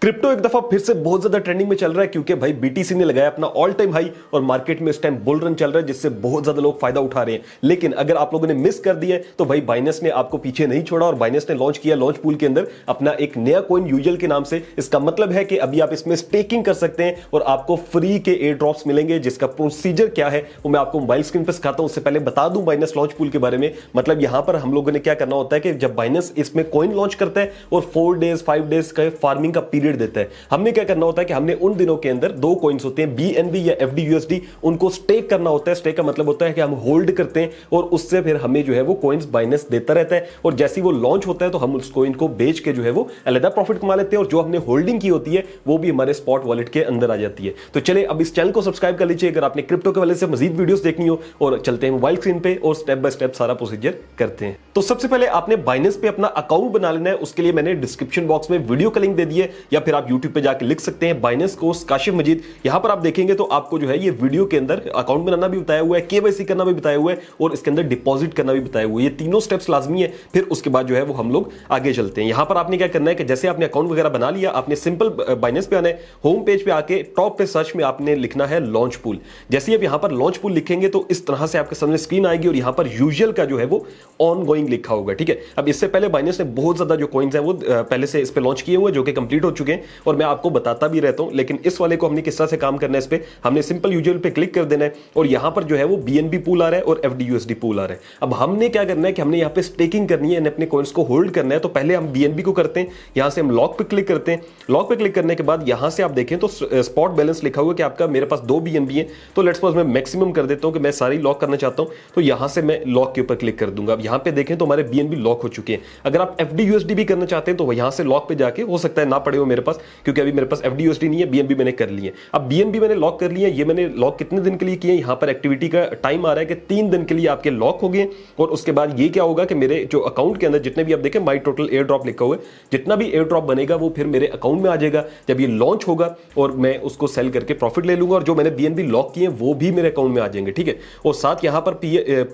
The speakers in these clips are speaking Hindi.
क्रिप्टो एक दफा फिर से बहुत ज्यादा ट्रेंडिंग में चल रहा है क्योंकि भाई बीटीसी ने लगाया अपना ऑल टाइम हाई और मार्केट में इस टाइम बुल रन चल रहा है जिससे बहुत ज्यादा लोग फायदा उठा रहे हैं। लेकिन अगर आप लोगों ने मिस कर दिया तो भाई बाइनेंस ने आपको पीछे नहीं छोड़ा और बाइनेंस ने लॉन्च किया लॉन्च पूल के अंदर अपना एक नया कॉइन यूजल के नाम से। इसका मतलब है कि अभी आप इसमें स्टेकिंग कर सकते हैं और आपको फ्री के एयर ड्रॉप्स मिलेंगे, जिसका प्रोसीजर क्या है वो मैं आपको मोबाइल स्क्रीन पर सिखाता हूं। उससे पहले बता दूं बाइनेंस लॉन्च पूल के बारे में। मतलब यहां पर हम लोगों ने क्या करना होता है कि जब बाइनेंस इसमें कॉइन लॉन्च करता है और 4 डेज 5 डेज का फार्मिंग का पीरियड देता है, हमने क्या करना होता है कि हमने उन दिनों के अंदर दो कॉइन्स होते हैं बीएनबी या एफडीयूएसडी, उनको स्टेक करना होता है। स्टेक का मतलब होता है कि हम होल्ड करते हैं और उससे फिर हमें जो है वो कॉइन्स बाइनेंस देता रहता है और जैसे ही वो लॉन्च होता है तो हम उस कॉइन को बेच के जो है वो अलग प्रॉफिट कमा लेते हैं और जो हमने होल्डिंग की होती है वो भी हमारे स्पॉट वॉलेट के अंदर आ जाती है। तो चले अब इस चैनल को सब्सक्राइब कर लीजिए अगर आपने क्रिप्टो के वाले से मजीद वीडियोस देखनी हो, और चलते हैं मोबाइल स्क्रीन पे और स्टेप बाय स्टेप सारा प्रोसीजर करते हैं। तो सबसे पहले आपने बाइनेंस पे अपना अकाउंट बना लेना है। उसके लिए मैंने डिस्क्रिप्शन बॉक्स में वीडियो का लिंक दे दिया है या फिर आप यूट्यूब पे जाकर लिख सकते हैं बाइनेंस कोर्स काशिफ मजीद। यहां पर आप देखेंगे तो आपको जो है ये वीडियो के अंदर अकाउंट बनाना भी बताया हुआ है, केवाईसी करना भी बताया हुआ है और इसके अंदर डिपॉजिट करना भी बताया हुआ है। ये तीनों स्टेप्स लाजमी है। फिर उसके बाद जो है वो हम लोग आगे चलते हैं। यहां पर आपने क्या करना है कि जैसे आपने अकाउंट वगैरह बना लिया, आपने सिंपल बाइनेंस पे आना है। होम पेज पे आके टॉप पे सर्च में आपने लिखना है लॉन्च पूल। जैसे ही आप यहां पर लॉन्च पूल लिखेंगे तो इस तरह से आपके सामने स्क्रीन आएगी और यहां पर यूजुअल का जो है वो ऑन गोइंग लिखा होगा। ठीक है, अब इससे पहले बाइनेंस ने बहुत ज्यादा जो कॉइन्स हैं वो पहले से इस पे लॉन्च किए हुए जो कि कंप्लीट हो चुके हैं और मैं आपको बताता भी रहता हूं। लेकिन इस वाले को हमने किस तरह से काम करना है, इस पे हमने सिंपल यूजुअल पे क्लिक कर देना है और यहां पर जो है वो बीएनबी पूल आ रहा है और एफडीयूएसडी पूल आ रहा है। अब हमने क्या करना है कि हमने यहां पे स्टेकिंग करनी है, अपने कॉइन्स को होल्ड करना है। तो पहले हम बीएनबी को करते हैं, यहां से हम लॉक पे क्लिक करते हैं। लॉक पे क्लिक करने के बाद यहां से आप देखें तो स्पॉट बैलेंस लिखा हुआ है कि आपका, मेरे पास 2 बीएनबी है तो लेट्स सपोज मैं मैक्सिमम कर देता हूं कि मैं सारी लॉक करना चाहता हूं। तो यहां से मैं लॉक के ऊपर क्लिक कर दूंगा। अब यहां पे देखें तो हमारे बीएनबी लॉक हो चुके हैं। अगर आप एफडीयूएसडी भी करना चाहते हैं तो यहां से लॉक पे जाके, हो सकता है ना पड़े हो मेरे पास क्योंकि अभी मेरे पास एफडीयूएसडी नहीं है, बीएनबी मैंने कर लिए। अब बीएनबी मैंने लॉक कर लिया। ये मैंने लॉक कितने दिन के लिए किए, यहां पर एक्टिविटी का टाइम आ रहा है कि 3 दिन के लिए आपके लॉक हो गए। और उसके बाद ये क्या होगा कि मेरे जो अकाउंट के अंदर जितने भी आप देखें माई टोटल एयर ड्रॉप लिखा हुआ है, जितना भी एयर ड्रॉप बनेगा वो फिर मेरे अकाउंट में आ जाएगा जब ये लॉन्च होगा और मैं उसको सेल करके प्रॉफिट ले लूंगा और जो मैंने बीएनबी लॉक किए वो भी मेरे अकाउंट में आ जाएंगे। ठीक है, और साथ यहां पर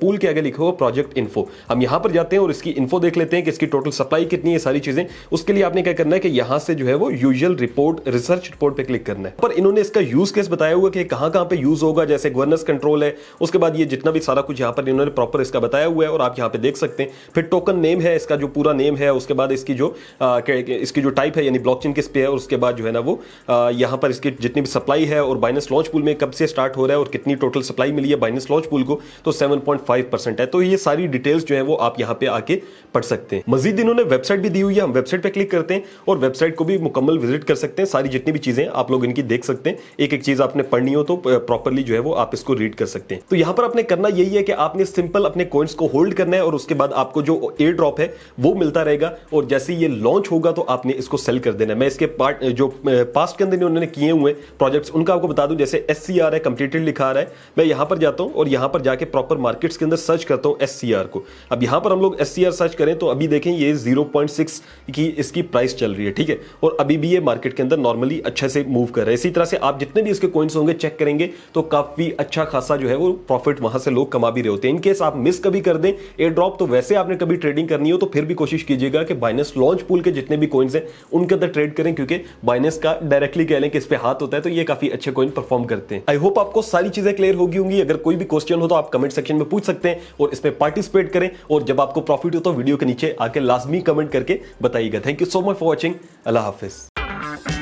पूल के आगे लिखा हुआ प्रोजेक्ट इन्फो, हम यहां पर जाते हैं और इसकी इन्फो देख लेते हैं कि इसकी टोटल सप्लाई कितनी है, सारी चीजें। उसके लिए आपने क्या करना है कि यहां से जो है वो यूजुअल रिपोर्ट, रिसर्च रिपोर्ट पे क्लिक करना है। पर इन्होंने इसका यूज केस बताया हुआ कि कहां पे यूज होगा, जैसे गवर्नेंस कंट्रोल है, उसके बाद ये जितना भी सारा कुछ यहां पर इन्होंने प्रॉपर इसका बताया हुआ है और आप यहां पे देख सकते हैं। फिर टोकन नेम है, इसका जो पूरा नेम है, उसके बाद इसकी जो टाइप है यानी ब्लॉकचेन किस पे है, और उसके बाद जो है ना वो यहां पर इसकी जितनी भी सप्लाई है और बाइनेंस लॉन्च पूल में कब से स्टार्ट हो रहा है और कितनी टोटल सप्लाई मिली है बाइनेंस लॉन्च पूल को, तो 7.5% है। तो ये सारी डिटेल्स जो है वो आप यहां पे आके पढ़ सकते हैं। मजीद इन्होंने वेबसाइट भी दी हुई है, हम वेबसाइट पे क्लिक करते हैं और वेबसाइट को भी मुकम्मल विजिट कर सकते हैं। सारी जितनी भी चीजें आप लोग इनकी देख सकते हैं, एक एक चीज आपने पढ़नी हो तो प्रॉपर्ली जो है वो आप इसको रीड कर सकते हैं। तो यहां पर आपने करना यही है कि आपने सिंपल अपने कॉइन्स को होल्ड करना है और उसके बाद आपको जो एयर ड्रॉप है वो मिलता रहेगा और जैसे ये लॉन्च होगा तो आपने इसको सेल कर देना है। मैं इसके पार्ट जो पास्ट के अंदर उन्होंने किए हुए प्रोजेक्ट्स उनका आपको बता दूं, जैसे SCR है, कंप्लीटेड लिखा आ रहा है। मैं यहां पर जाता हूं और यहां पर जाके प्रॉपर मार्केट्स के अंदर सर्च करता हूं SCR को। अब यहां पर हम लोग SCR सर्च करें तो अभी देखें ये 0.6 की इसकी प्राइस चल रही है। ठीक है, और अभी भी ये मार्केट के अंदर नॉर्मली अच्छे से मूव कर रहा है। इसी तरह से आप जितने भी इसके कॉइन्स होंगे चेक करेंगे तो काफी अच्छा खासा जो है वो प्रॉफिट वहां से लोग कमा भी रहे होते हैं। इनकेस आप मिस कभी कर दें एयर ड्रॉप, तो वैसे आपने कभी ट्रेडिंग करनी हो तो फिर भी कोशिश कीजिएगा कि बाइनेंस लॉन्च पूल के जितने भी कॉइन्स हैं उनके अंदर ट्रेड करें, क्योंकि बाइनेंस का डायरेक्टली कह लें कि इस पे हाथ होता है तो ये काफी अच्छे कॉइन परफॉर्म करते हैं। आई होप आपको सारी चीजें क्लियर होगी होंगी। अगर कोई भी क्वेश्चन हो तो आप कमेंट सेक्शन में पूछ सकते हैं और इसमें पार्टिसिपेट करें और जब आपको प्रॉफिट हो तो वीडियो के नीचे आके लाजमी कमेंट करके बताइएगा। Thank you so much for watching. Allah Hafiz.